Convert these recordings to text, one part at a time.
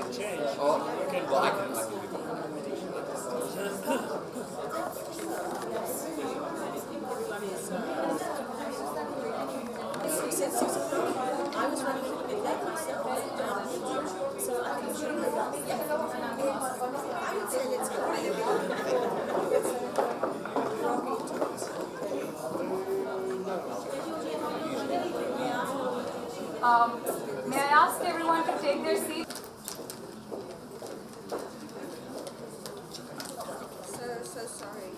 can change. Oh, You can well, I can do it. May I ask everyone to take their seats? So sorry.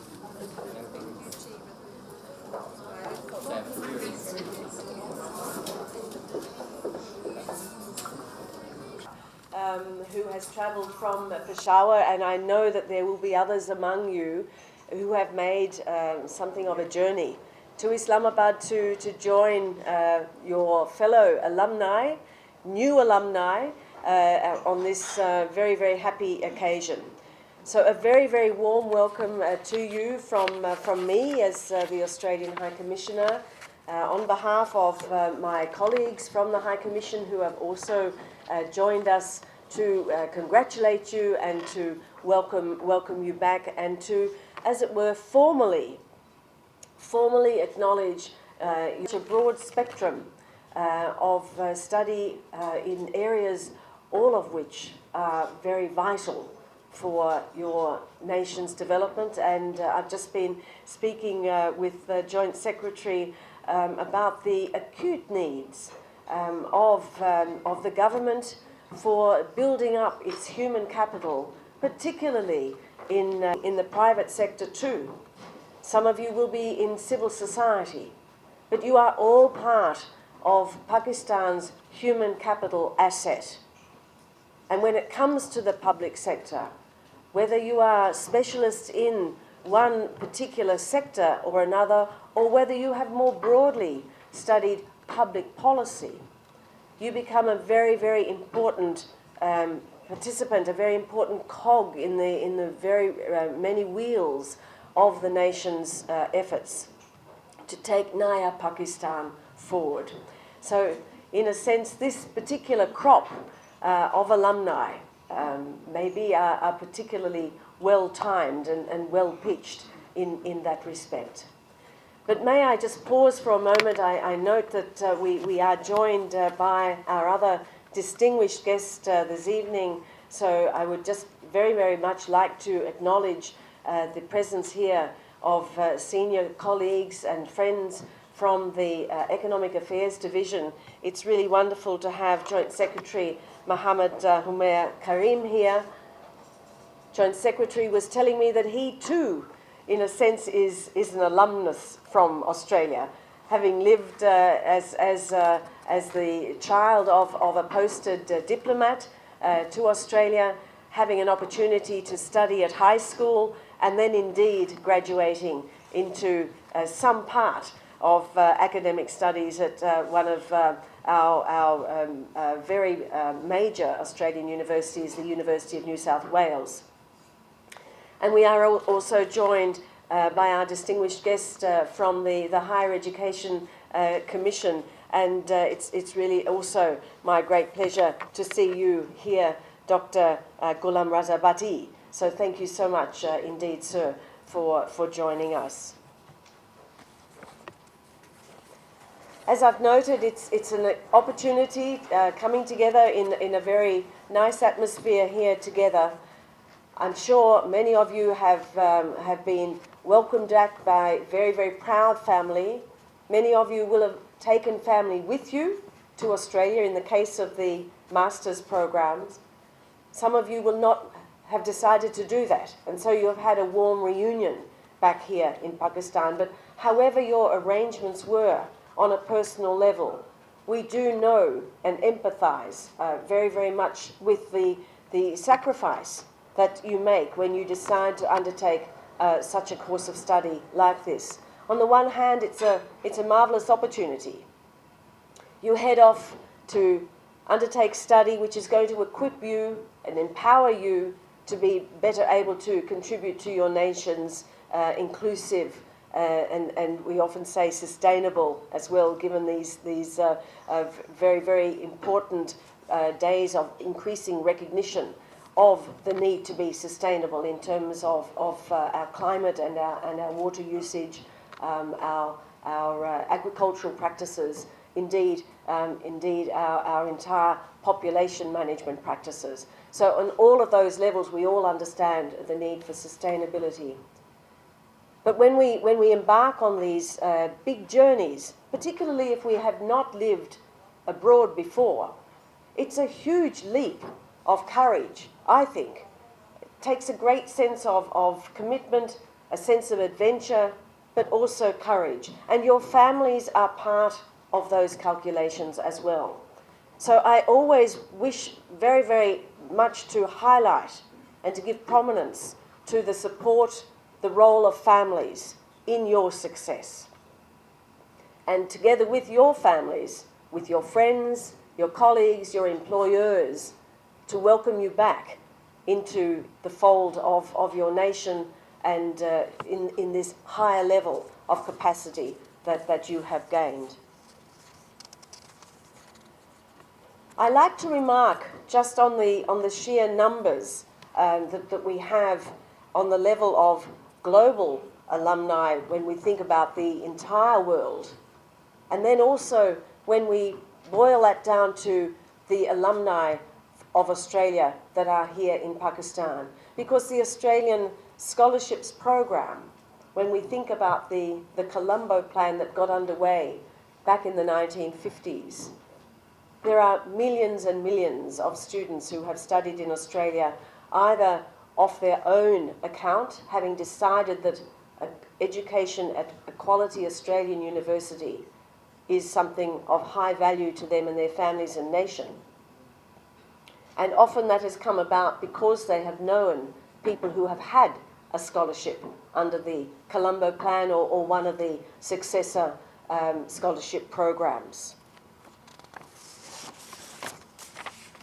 Who has travelled from Peshawar, and I know that there will be others among you who have made something of a journey to Islamabad to join your fellow alumni, new alumni, on this very, very happy occasion. So a very, very warm welcome to you from me as the Australian High Commissioner, on behalf of my colleagues from the High Commission who have also joined us to congratulate you and to welcome you back, and to, as it were, formally acknowledge a broad spectrum of study in areas, all of which are very vital for your nation's development. And I've just been speaking with the Joint Secretary about the acute needs of the government for building up its human capital, particularly in the private sector too. Some of you will be in civil society, but you are all part of Pakistan's human capital asset. And when it comes to the public sector, whether you are specialists in one particular sector or another, or whether you have more broadly studied public policy, you become a very, very important participant, a very important cog in the very many wheels of the nation's efforts to take Naya Pakistan forward. So, in a sense, this particular crop of alumni maybe are particularly well-timed and well-pitched in that respect. But may I just pause for a moment? I note that we are joined by our other distinguished guest this evening, so I would just very, very much like to acknowledge the presence here of senior colleagues and friends from the Economic Affairs Division. It's really wonderful to have Joint Secretary Mohammed Humair Karim here. Joint Secretary was telling me that he too, in a sense, is an alumnus from Australia, having lived as the child of a posted diplomat to Australia, having an opportunity to study at high school, and then indeed graduating into some part of academic studies at one of our very major Australian universities, the University of New South Wales. And we are also joined by our distinguished guest from the Higher Education Commission, and it's really also my great pleasure to see you here, Dr. Ghulam Raza Bhatti. So thank you so much indeed, sir, for joining us. As I've noted, it's an opportunity coming together in a very nice atmosphere here together. I'm sure many of you have been welcomed back by very, very proud family. Many of you will have taken family with you to Australia in the case of the master's programs. Some of you will not have decided to do that, and so you have had a warm reunion back here in Pakistan. But however your arrangements were on a personal level, we do know and empathise very, very much with the sacrifice that you make when you decide to undertake such a course of study like this. On the one hand, it's a marvellous opportunity. You head off to undertake study which is going to equip you and empower you to be better able to contribute to your nation's inclusive and we often say sustainable as well, given these very, very important days of increasing recognition of the need to be sustainable in terms of our climate and our water usage, our agricultural practices, indeed our entire population management practices. So on all of those levels, we all understand the need for sustainability. But when we embark on these big journeys, particularly if we have not lived abroad before, it's a huge leap of courage, I think. It takes a great sense of commitment, a sense of adventure, but also courage. And your families are part of those calculations as well. So I always wish very, very much to highlight and to give prominence to the support, the role of families in your success. And together with your families, with your friends, your colleagues, your employers, to welcome you back into the fold of your nation and in this higher level of capacity that you have gained. I like to remark just on the sheer numbers that we have on the level of global alumni when we think about the entire world, and then also when we boil that down to the alumni of Australia that are here in Pakistan. Because the Australian Scholarships Program, when we think about the Colombo Plan that got underway back in the 1950s, there are millions and millions of students who have studied in Australia either off their own account, having decided that education at a quality Australian university is something of high value to them and their families and nation. And often that has come about because they have known people who have had a scholarship under the Colombo Plan or one of the successor scholarship programs.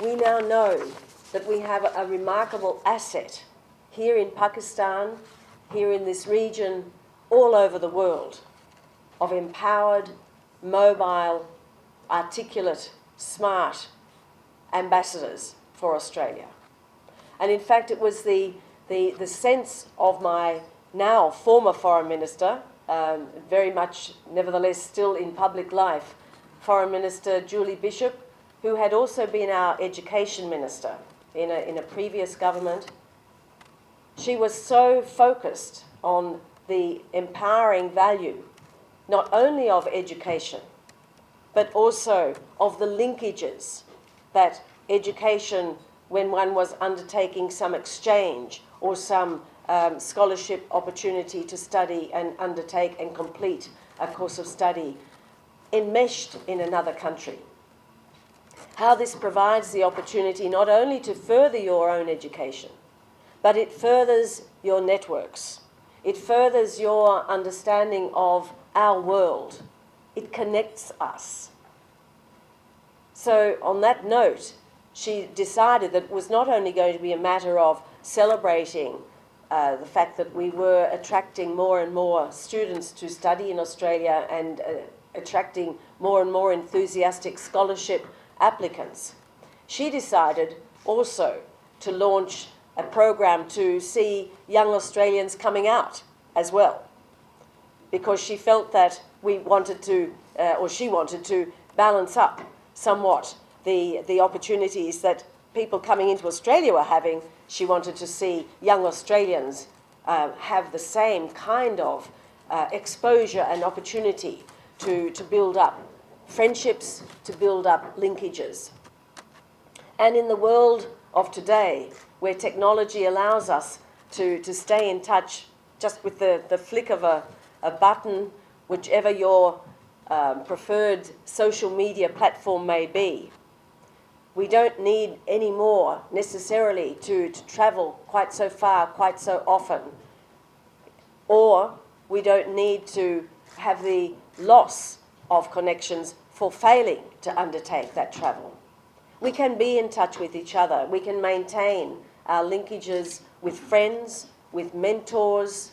We now know that we have a remarkable asset here in Pakistan, here in this region, all over the world, of empowered, mobile, articulate, smart ambassadors for Australia. And in fact, it was the sense of my now former Foreign Minister, very much nevertheless still in public life, Foreign Minister Julie Bishop, who had also been our Education Minister in a previous government. She was so focused on the empowering value, not only of education, but also of the linkages that education, when one was undertaking some exchange or some scholarship opportunity to study and undertake and complete a course of study, enmeshed in another country. How this provides the opportunity not only to further your own education, but it furthers your networks. It furthers your understanding of our world. It connects us. So on that note, she decided that it was not only going to be a matter of celebrating the fact that we were attracting more and more students to study in Australia and attracting more and more enthusiastic scholarship applicants. She decided also to launch a program to see young Australians coming out as well, because she felt that we wanted to, or she wanted to, balance up somewhat the opportunities that people coming into Australia were having. She wanted to see young Australians have the same kind of exposure and opportunity to build up friendships, to build up linkages. And in the world of today, where technology allows us to stay in touch just with the flick of a button, whichever your preferred social media platform may be, we don't need any more necessarily to travel quite so far, quite so often. Or we don't need to have the loss of connections for failing to undertake that travel. We can be in touch with each other. We can maintain our linkages with friends, with mentors.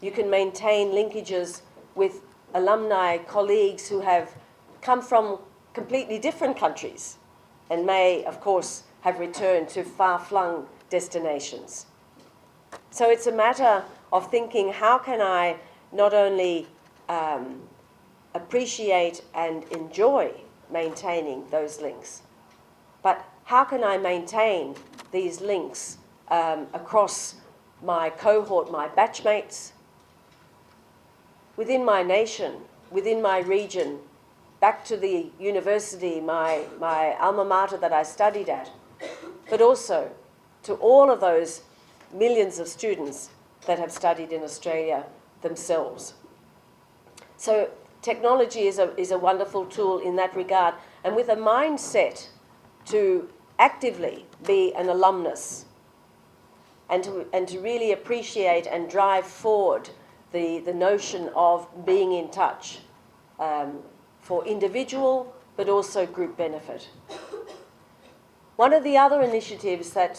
You can maintain linkages with alumni, colleagues who have come from completely different countries and may, of course, have returned to far-flung destinations. So it's a matter of thinking, how can I not only appreciate and enjoy maintaining those links, but how can I maintain these links across my cohort, my batchmates, within my nation, within my region, back to the university, my alma mater that I studied at, but also to all of those millions of students that have studied in Australia themselves. So technology is a wonderful tool in that regard, and with a mindset to actively be an alumnus and to really appreciate and drive forward the notion of being in touch for individual but also group benefit. One of the other initiatives that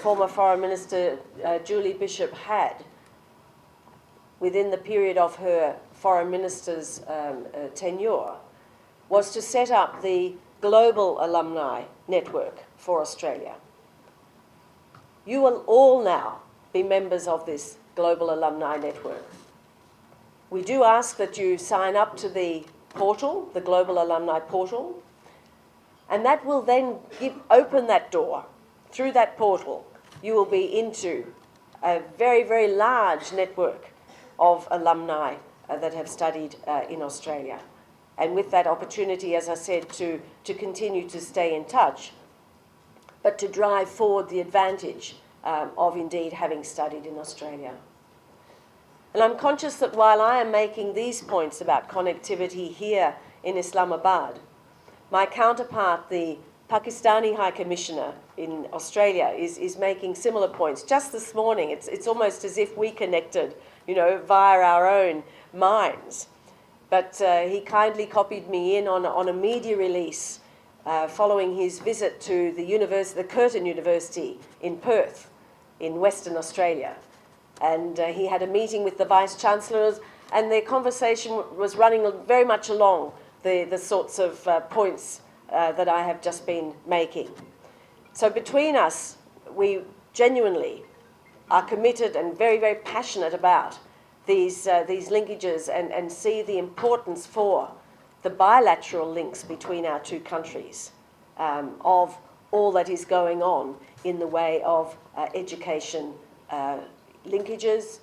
former Foreign Minister Julie Bishop had within the period of her Foreign Minister's tenure was to set up the Global Alumni Network for Australia. You will all now be members of this Global Alumni Network. We do ask that you sign up to the portal, the Global Alumni Portal, and that will then open that door. Through that portal, you will be into a very, very large network of alumni that have studied in Australia. And with that opportunity, as I said, to continue to stay in touch, but to drive forward the advantage of indeed having studied in Australia. And I'm conscious that while I am making these points about connectivity here in Islamabad, my counterpart, the Pakistani High Commissioner in Australia, is making similar points. Just this morning, it's almost as if we connected, via our own minds. But he kindly copied me in on a media release following his visit to the Curtin University in Perth, in Western Australia. And he had a meeting with the Vice-Chancellors, and their conversation was running very much along the sorts of points that I have just been making. So between us, we genuinely are committed and very, very passionate about these linkages and see the importance for the bilateral links between our two countries of all that is going on in the way of education linkages,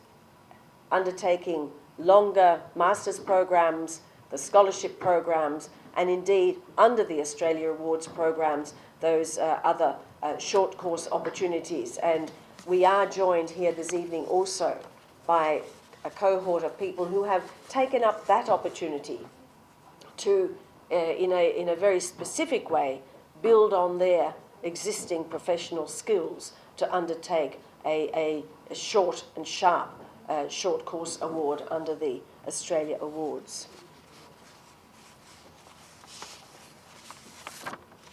undertaking longer master's programs, the scholarship programs, and indeed under the Australia Awards programs, those other short course opportunities. And we are joined here this evening also by a cohort of people who have taken up that opportunity to, in a very specific way, build on their existing professional skills to undertake a short and sharp short course award under the Australia Awards.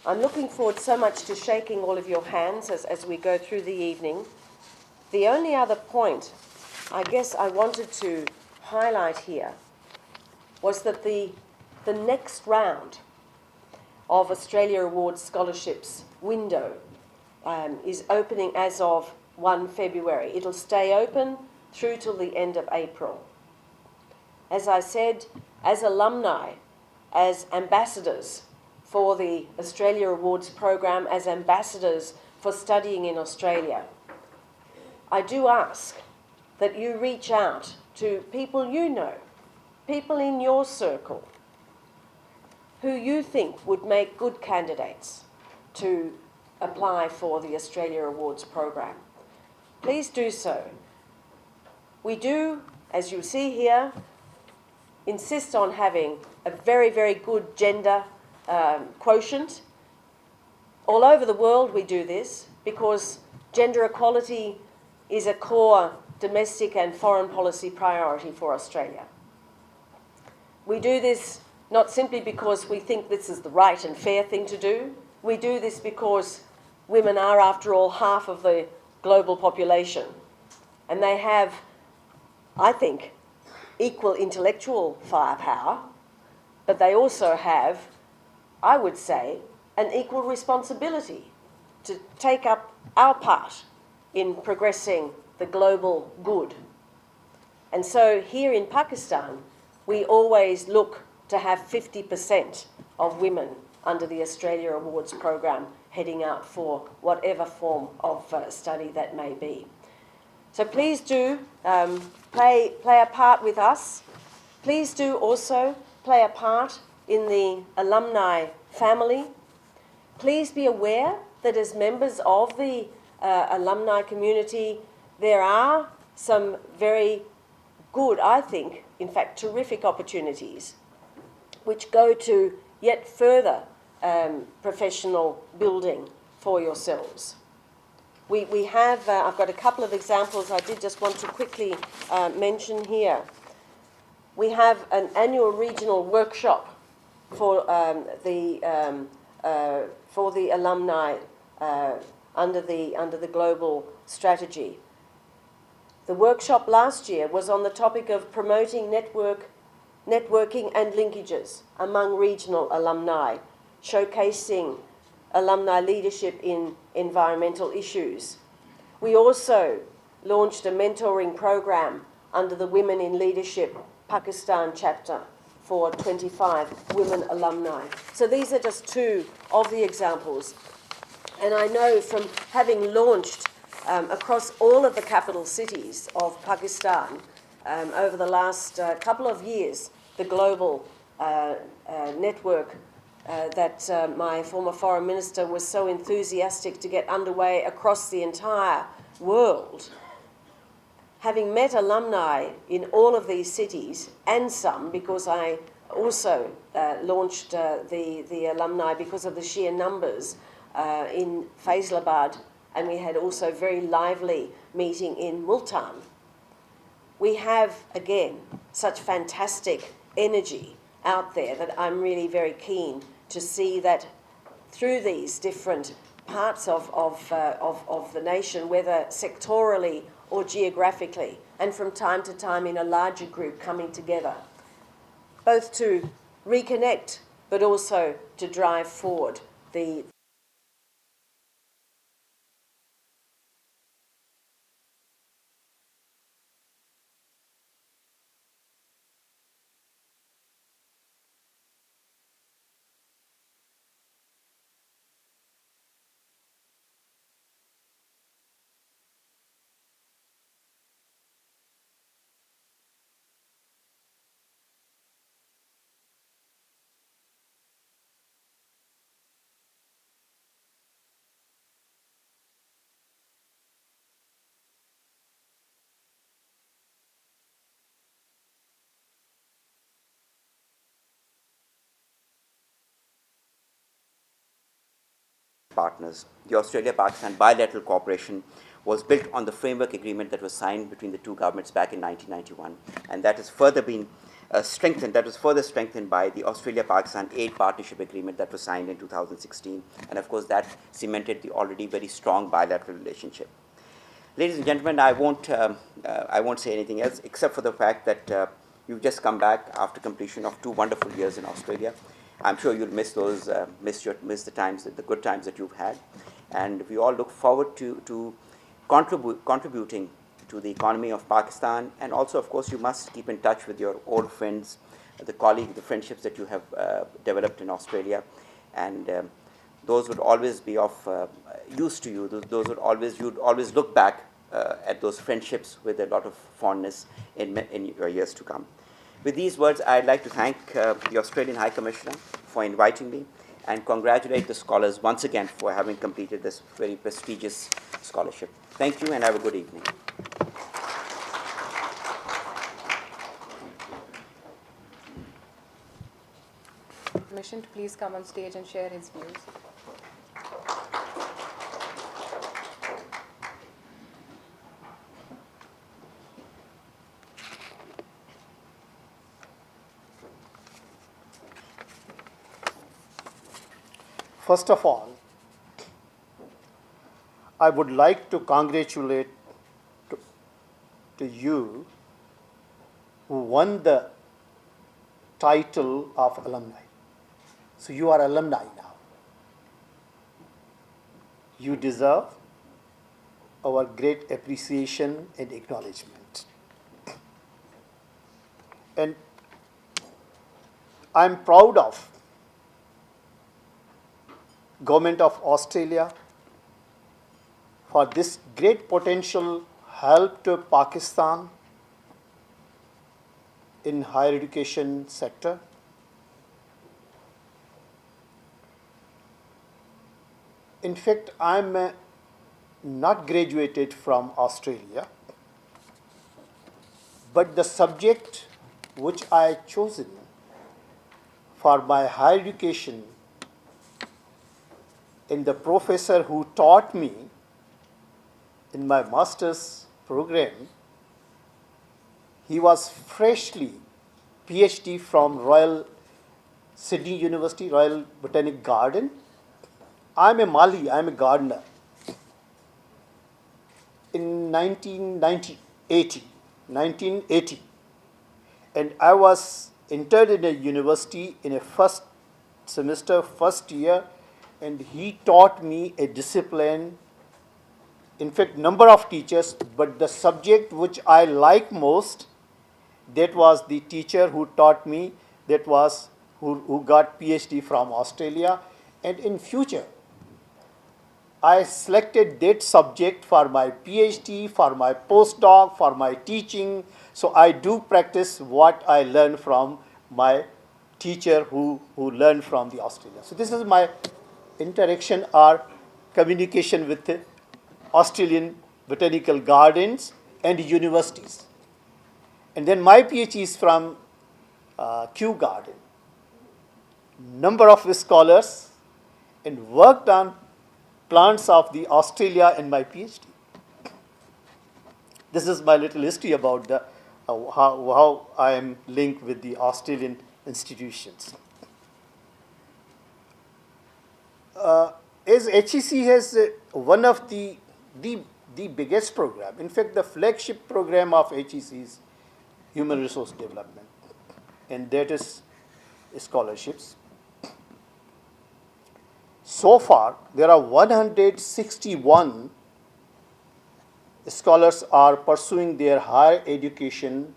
I'm looking forward so much to shaking all of your hands as we go through the evening. The only other point I guess I wanted to highlight here was that the next round of Australia Awards scholarships window is opening as of 1 February. It'll stay open through till the end of April. As I said, as alumni, as ambassadors for the Australia Awards program, as ambassadors for studying in Australia, I do ask that you reach out to people you know, people in your circle, who you think would make good candidates to apply for the Australia Awards program. Please do so. We do, as you see here, insist on having a very, very good gender quotient. All over the world we do this because gender equality is a core domestic and foreign policy priority for Australia. We do this not simply because we think this is the right and fair thing to do. We do this because women are, after all, half of the global population. And they have, I think, equal intellectual firepower, but they also have, I would say, an equal responsibility to take up our part in progressing the global good. And so here in Pakistan, we always look to have 50% of women under the Australia Awards program heading out for whatever form of study that may be. So please do play a part with us. Please do also play a part in the alumni family. Please be aware that as members of the alumni community, there are some very good, I think, in fact, terrific opportunities which go to yet further professional building for yourselves. We have, I've got a couple of examples I did just want to quickly mention here. We have an annual regional workshop for the alumni under the global strategy. The workshop last year was on the topic of promoting networking and linkages among regional alumni, showcasing alumni leadership in environmental issues. We also launched a mentoring program under the Women in Leadership Pakistan chapter for 25 women alumni. So these are just two of the examples. And I know from having launched across all of the capital cities of Pakistan over the last couple of years, the global network that my former foreign minister was so enthusiastic to get underway across the entire world. Having met alumni in all of these cities, and some, because I also launched the alumni because of the sheer numbers in Faisalabad, and we had also very lively meeting in Multan. We have, again, such fantastic energy out there that I'm really very keen to see that through these different parts of the nation, whether sectorally or geographically, and from time to time in a larger group coming together, both to reconnect but also to drive forward the partners. The Australia-Pakistan bilateral cooperation was built on the framework agreement that was signed between the two governments back in 1991, and that has further been strengthened. That was further strengthened by the Australia-Pakistan Aid Partnership Agreement that was signed in 2016, and of course that cemented the already very strong bilateral relationship. Ladies and gentlemen, I won't say anything else except for the fact that you've just come back after completion of 2 wonderful years in Australia. I'm sure you'll miss those, miss the times, the good times that you've had, and we all look forward to contributing to the economy of Pakistan. And also, of course, you must keep in touch with your old friends, the colleagues, the friendships that you have developed in Australia, and those would always be of use to you. Those would always, you'd always look back at those friendships with a lot of fondness in your years to come. With these words, I'd like to thank the Australian High Commissioner for inviting me and congratulate the scholars once again for having completed this very prestigious scholarship. Thank you and have a good evening. Permission to please come on stage and share his views. First of all, I would like to congratulate to you who won the title of alumni. So you are alumni now. You deserve our great appreciation and acknowledgement. And I'm proud of Government of Australia for this great potential help to Pakistan in higher education sector. In fact, I'm not graduated from Australia, but the subject which I chosen for my higher education and the professor who taught me in my master's program, he was freshly PhD from Royal Sydney University, Royal Botanic Garden. I'm a Mali, I'm a gardener. In 1980, and I was entered in a university in a first semester, first year, and he taught me a discipline, in fact, number of teachers, but the subject which I like most, that was the teacher who taught me, that was who got PhD from Australia. And in future, I selected that subject for my PhD, for my postdoc, for my teaching. So I do practice what I learned from my teacher who learned from the Australia. So this is my interaction or communication with the Australian botanical gardens and universities. And then my PhD is from Kew Garden. Number of scholars and worked on plants of the Australia in my PhD. This is my little history about the how I am linked with the Australian institutions. As HEC has one of the biggest program, in fact the flagship program of HEC is human resource development, and that is scholarships. So far, there are 161 scholars are pursuing their higher education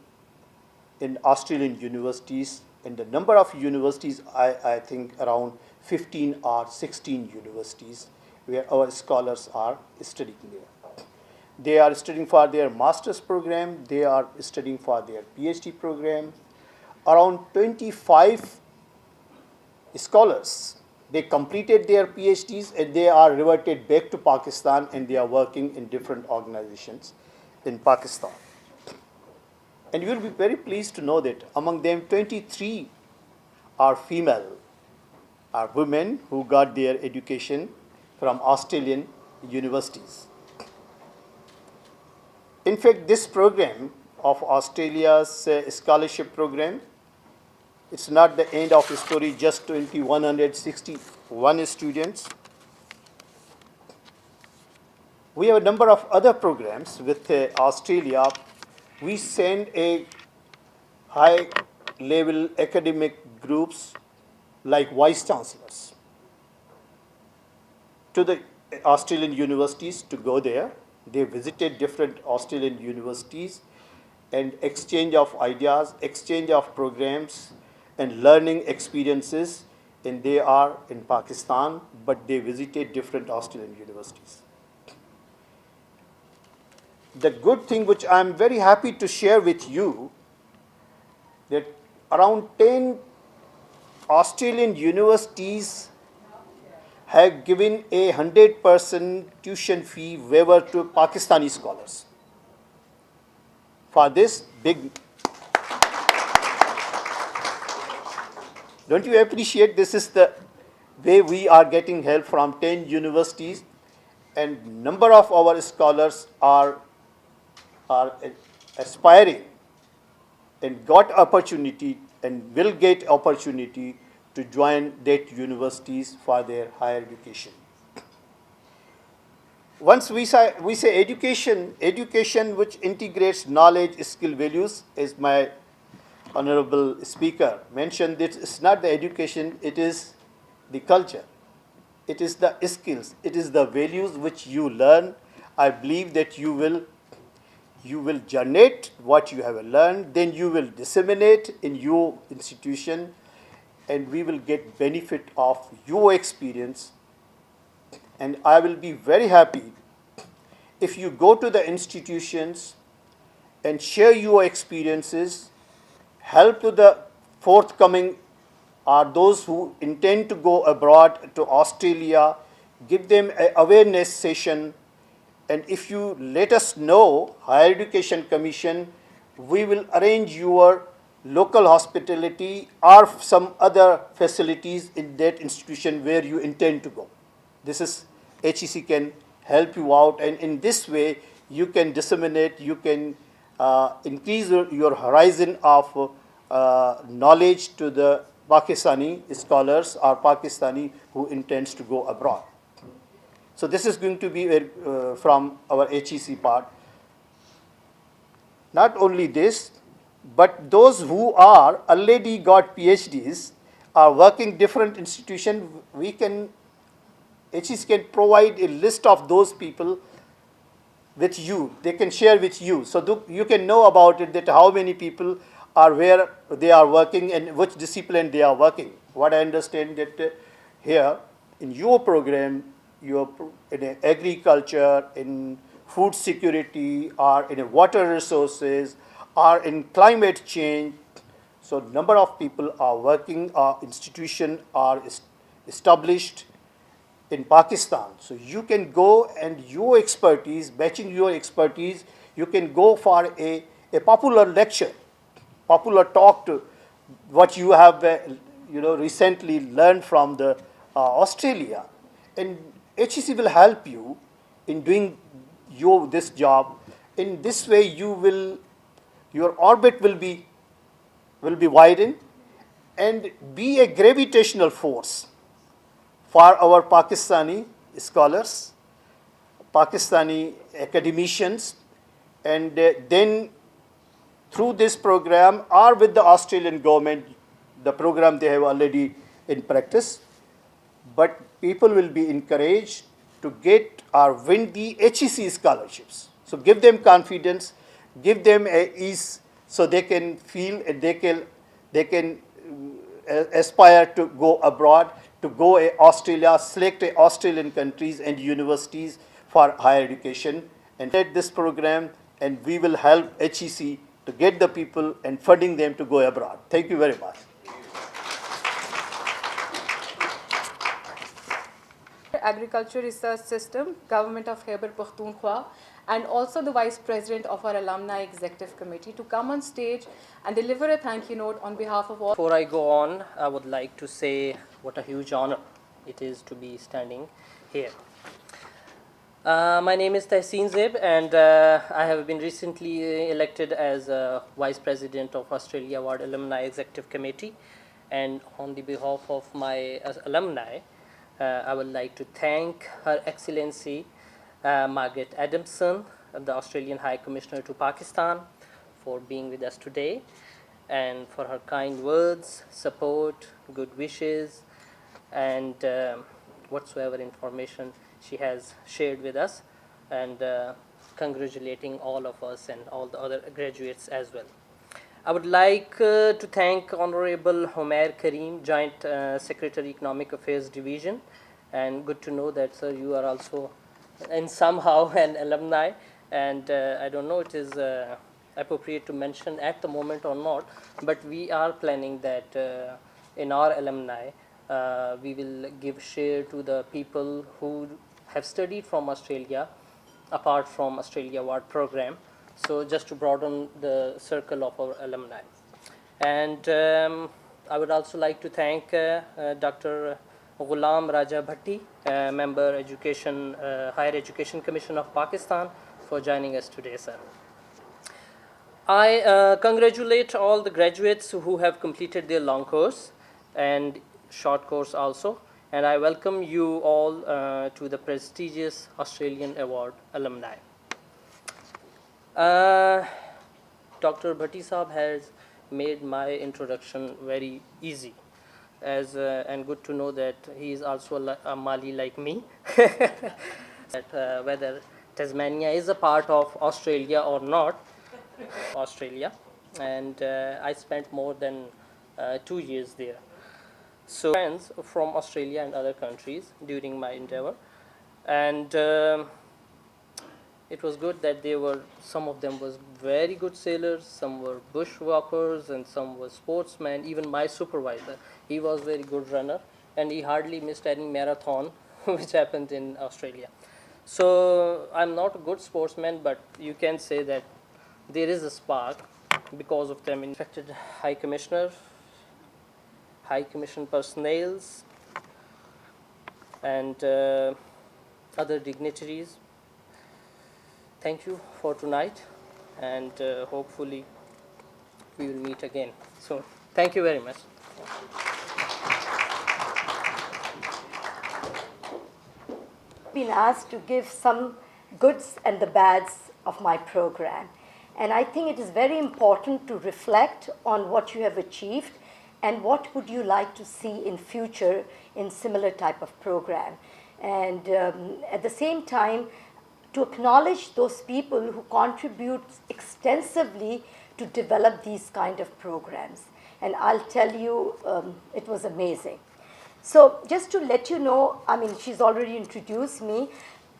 in Australian universities, and the number of universities, I think around 15 or 16 universities where our scholars are studying there. They are studying for their master's program, they are studying for their PhD program. Around 25 scholars, they completed their PhDs and they are reverted back to Pakistan, and they are working in different organizations in Pakistan. And you will be very pleased to know that among them 23 are female, are women who got their education from Australian universities. In fact, this program of Australia's scholarship program, it's not the end of the story, just 2,161 students. We have a number of other programs with Australia. We send a high-level academic groups like vice chancellors to the Australian universities to go there. They visited different Australian universities and exchange of ideas, exchange of programs, and learning experiences, and they are in Pakistan, but they visited different Australian universities. The good thing which I am very happy to share with you, that around 10 Australian universities have given a 100% tuition fee waiver to Pakistani scholars. For this big, don't you appreciate this is the way we are getting help from 10 universities, and number of our scholars are aspiring and got opportunity and will get opportunity to join that universities for their higher education. Once we say education which integrates knowledge, skill, values, as my honorable speaker mentioned, that it's not the education, it is the culture. it is the skills, it is the values which you learn. I believe that you will generate what you have learned, then you will disseminate in your institution, and we will get benefit of your experience. And I will be very happy if you go to the institutions and share your experiences, help to the forthcoming or those who intend to go abroad to Australia, give them an awareness session. And if you let us know, Higher Education Commission, we will arrange your local hospitality or some other facilities in that institution where you intend to go. This is HEC can help you out, and in this way you can disseminate, you can increase your horizon of knowledge to the Pakistani scholars or Pakistani who intends to go abroad. So this is going to be from our HEC part. Not only this, but those who are already got PhDs are working different institutions, HEC can provide a list of those people with you. They can share with you. So you can know about it, that how many people are where they are working and which discipline they are working. What I understand that here in your program, you're in agriculture, in food security, or in water resources, or in climate change. So number of people are working, institutions are established in Pakistan. So you can go and your expertise, matching your expertise, you can go for a popular lecture, popular talk to what you have recently learned from the Australia. And HEC will help you in doing this job. In this way, your orbit will be widened and be a gravitational force for our Pakistani scholars, Pakistani academicians, and then through this program or with the Australian government, the program they have already in practice, but people will be encouraged to get or win the HEC scholarships. So give them confidence, give them ease, so they can feel and they can aspire to go abroad, to go to Australia, select Australian countries and universities for higher education, and take this program, and we will help HEC to get the people and funding them to go abroad. Thank you very much. Agriculture Research System, Government of Khyber Pakhtunkhwa, and also the Vice President of our Alumni Executive Committee to come on stage and deliver a thank you note on behalf of all. Before I go on, I would like to say what a huge honor it is to be standing here. My name is Tehseen Zeb, and I have been recently elected as Vice President of Australia Award Alumni Executive Committee. And on the behalf of my alumni, I would like to thank Her Excellency Margaret Adamson, the Australian High Commissioner to Pakistan, for being with us today, and for her kind words, support, good wishes, and whatsoever information she has shared with us, and congratulating all of us and all the other graduates as well. I would like to thank Honorable Homer Kareem, Joint Secretary Economic Affairs Division, and good to know that, sir, you are also in somehow an alumni, and I don't know it is appropriate to mention at the moment or not, but we are planning that in our alumni we will give share to the people who have studied from Australia apart from Australia Award program. So just to broaden the circle of our alumni. And I would also like to thank Dr. Ghulam Raja Bhatti, Member Education, Higher Education Commission of Pakistan, for joining us today, sir. I congratulate all the graduates who have completed their long course and short course also, and I welcome you all to the prestigious Australian Award alumni. Dr. Bhatti Saab has made my introduction very easy. and good to know that he is also a Mali like me. That whether Tasmania is a part of Australia or not, Australia, and I spent more than 2 years there. So friends from Australia and other countries during my endeavor, and it was good that some of them was very good sailors, some were bushwalkers, and some were sportsmen. Even my supervisor, he was very good runner, and he hardly missed any marathon which happened in Australia. So I'm not a good sportsman, but you can say that there is a spark because of them. Infected High Commissioner, High Commission personnel, and other dignitaries. Thank you for tonight, and hopefully we will meet again. So thank you very much. Been asked to give some goods and the bads of my program. And I think it is very important to reflect on what you have achieved and what would you like to see in future in similar type of program. And at the same time, to acknowledge those people who contribute extensively to develop these kind of programs. And I'll tell you, it was amazing. So just to let you know, I mean, she's already introduced me,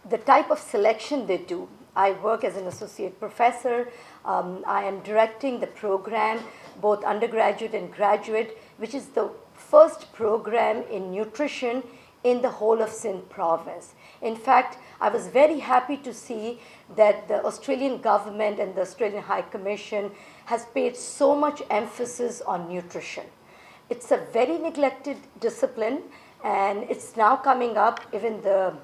the type of selection they do. I work as an associate professor. I am directing the program, both undergraduate and graduate, which is the first program in nutrition in the whole of Sindh province. In fact, I was very happy to see that the Australian government and the Australian High Commission has paid so much emphasis on nutrition. It's a very neglected discipline, and it's now coming up. Even the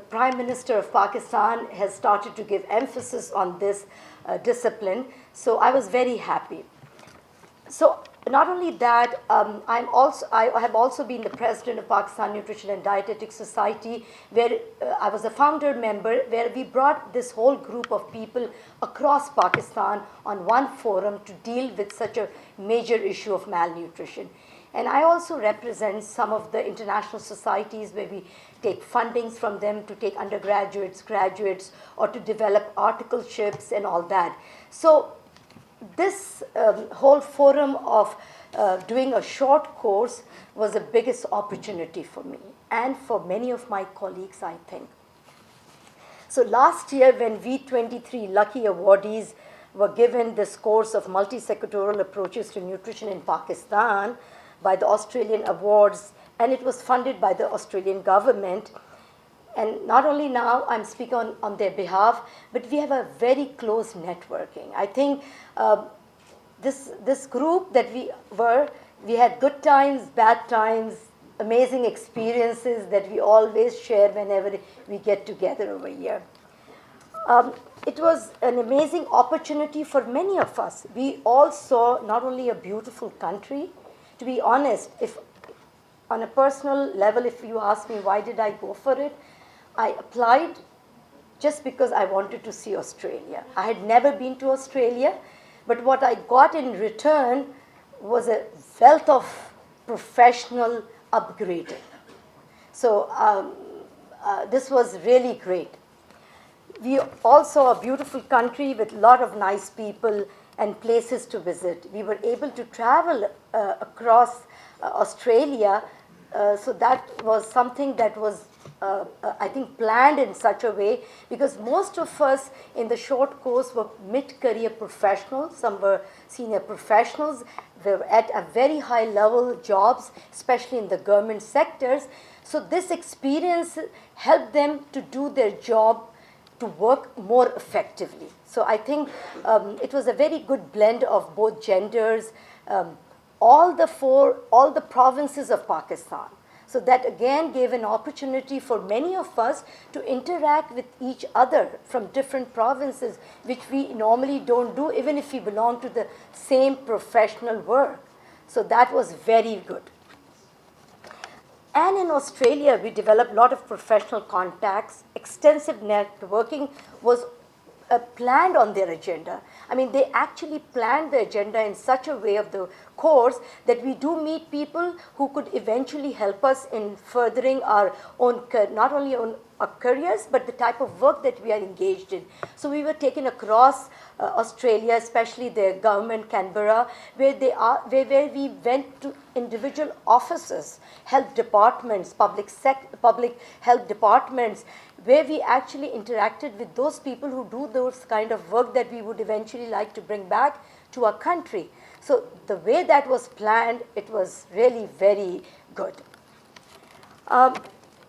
Prime Minister of Pakistan has started to give emphasis on this discipline. So I was very happy. So not only that, I have also been the president of Pakistan Nutrition and Dietetic Society, where I was a founder member, where we brought this whole group of people across Pakistan on one forum to deal with such a major issue of malnutrition. And I also represent some of the international societies where we take fundings from them to take undergraduates, graduates, or to develop articleships and all that. So this whole forum of doing a short course was the biggest opportunity for me and for many of my colleagues, I think. So last year, when V23 lucky awardees were given this course of multi-sectoral approaches to nutrition in Pakistan by the Australian Awards, and it was funded by the Australian government. And not only now I'm speaking on their behalf, but we have a very close networking. I think this group that we had good times, bad times, amazing experiences that we always share whenever we get together over here. It was an amazing opportunity for many of us. We all saw not only a beautiful country. To be honest, if on a personal level, if you ask me why did I go for it, I applied just because I wanted to see Australia. I had never been to Australia, but what I got in return was a wealth of professional upgrading. So this was really great. We also a beautiful country with a lot of nice people and places to visit. We were able to travel across Australia, so that was something that was I think planned in such a way, because most of us in the short course were mid-career professionals, some were senior professionals, they were at a very high level jobs, especially in the government sectors. So this experience helped them to do their job, to work more effectively. So I think it was a very good blend of both genders, all the provinces of Pakistan. So that again gave an opportunity for many of us to interact with each other from different provinces, which we normally don't do, even if we belong to the same professional work. So that was very good. And in Australia, we developed a lot of professional contacts. Extensive networking was planned on their agenda. I mean, they actually planned the agenda in such a way of the course that we do meet people who could eventually help us in furthering our own, not only on our careers, but the type of work that we are engaged in. So we were taken across Australia, especially their government, Canberra, where we went to individual offices, health departments, public health departments, where we actually interacted with those people who do those kind of work that we would eventually like to bring back to our country. So the way that was planned, it was really very good.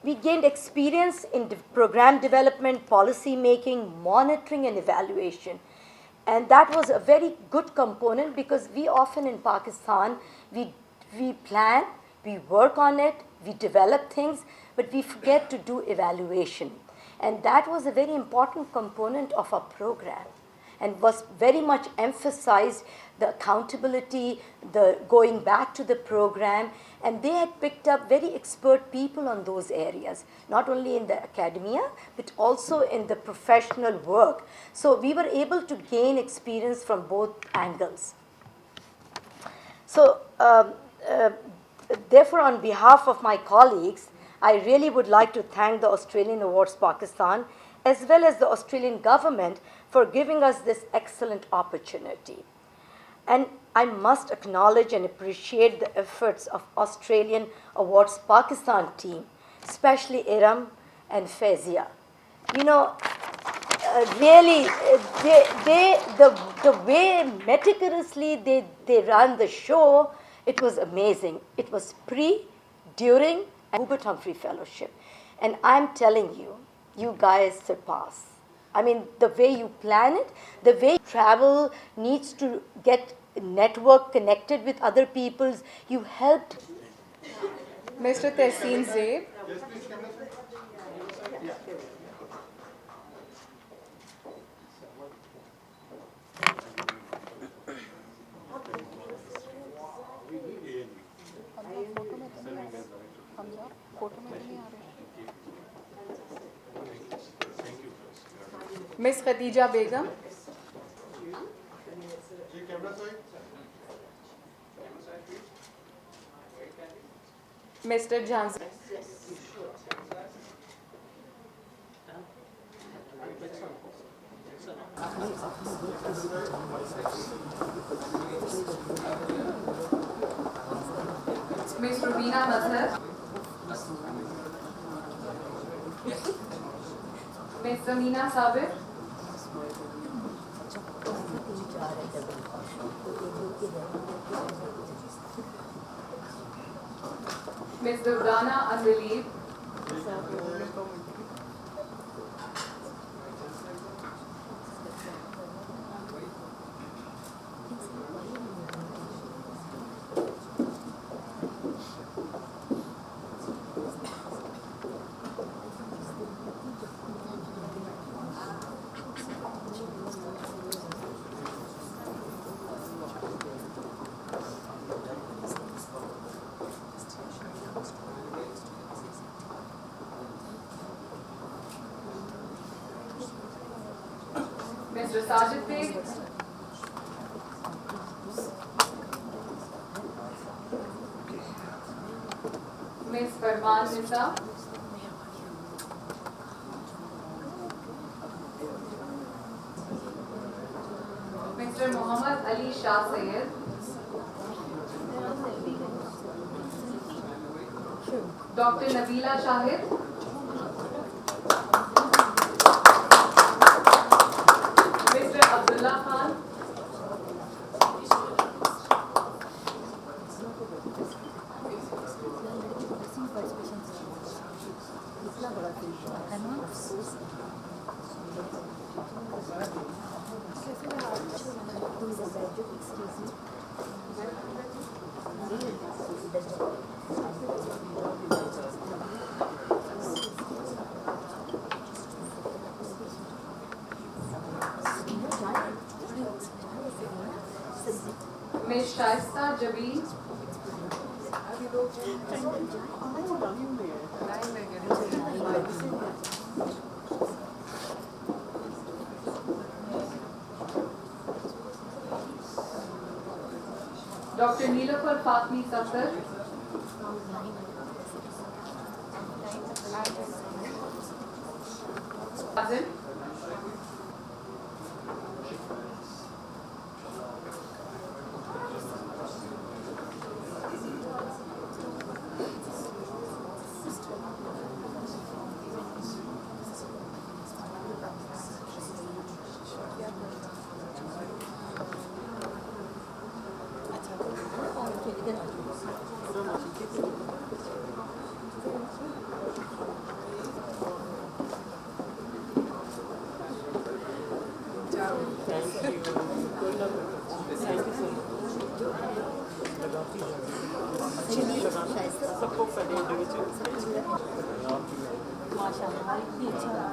We gained experience in program development, policy making, monitoring and evaluation. And that was a very good component because we often in Pakistan, we plan, we work on it, we develop things, but we forget to do evaluation. And that was a very important component of our program and was very much emphasized, the accountability, the going back to the program, and they had picked up very expert people on those areas, not only in the academia, but also in the professional work. So we were able to gain experience from both angles. So therefore, on behalf of my colleagues, I really would like to thank the Australian Awards Pakistan as well as the Australian government for giving us this excellent opportunity. And I must acknowledge and appreciate the efforts of Australian Awards Pakistan team, especially Iram and Fezia. You know, really, the way meticulously they run the show, it was amazing. It was pre, during, and Hubert Humphrey Fellowship. And I'm telling you, you guys surpass. I mean, the way you plan it, the way you travel needs to get network connected with other people's. You helped. Mr. Tehseen Zeb. Miss Khadija Begum. Mr. Johnson. Miss Rubina Mazhar. Miss Zamina Sabir. Miss Durdana Azalib. Mr. Sajid Beg. Ms. Farman Nisa. Mr. Muhammad Ali Shah Sayed. Dr. Nabila Shahid. Mr. Abdullah Khan. Ms. Shaista Jabeen. Dr. Nilofar Fatmi Safdar. Fazil. माशाल्लाह इतनी अच्छा